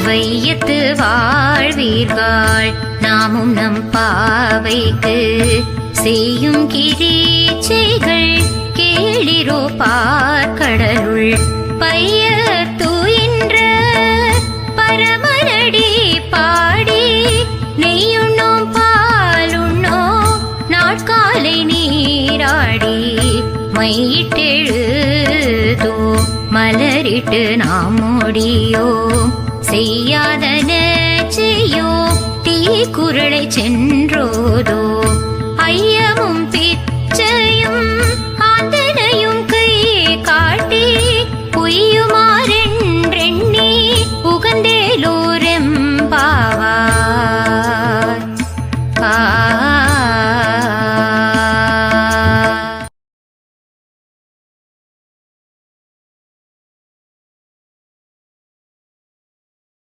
வையத்து வாழ்வீர்கள் நாமும் நம் பாவைக்கு செய்யும் கிரீச்சைகள் கேளிரோ பார்க்கடலுள் பைய தூயின்ற பரமரடி பாடி நெய்யுண்ணோம் பாலுண்ணோம் நாட்காலை நீராடி மையிட்டெழுதோ மலரிட்டு நாம் முடியோ செய்யாதன செய்யோ தீ குரலை சென்றோதோ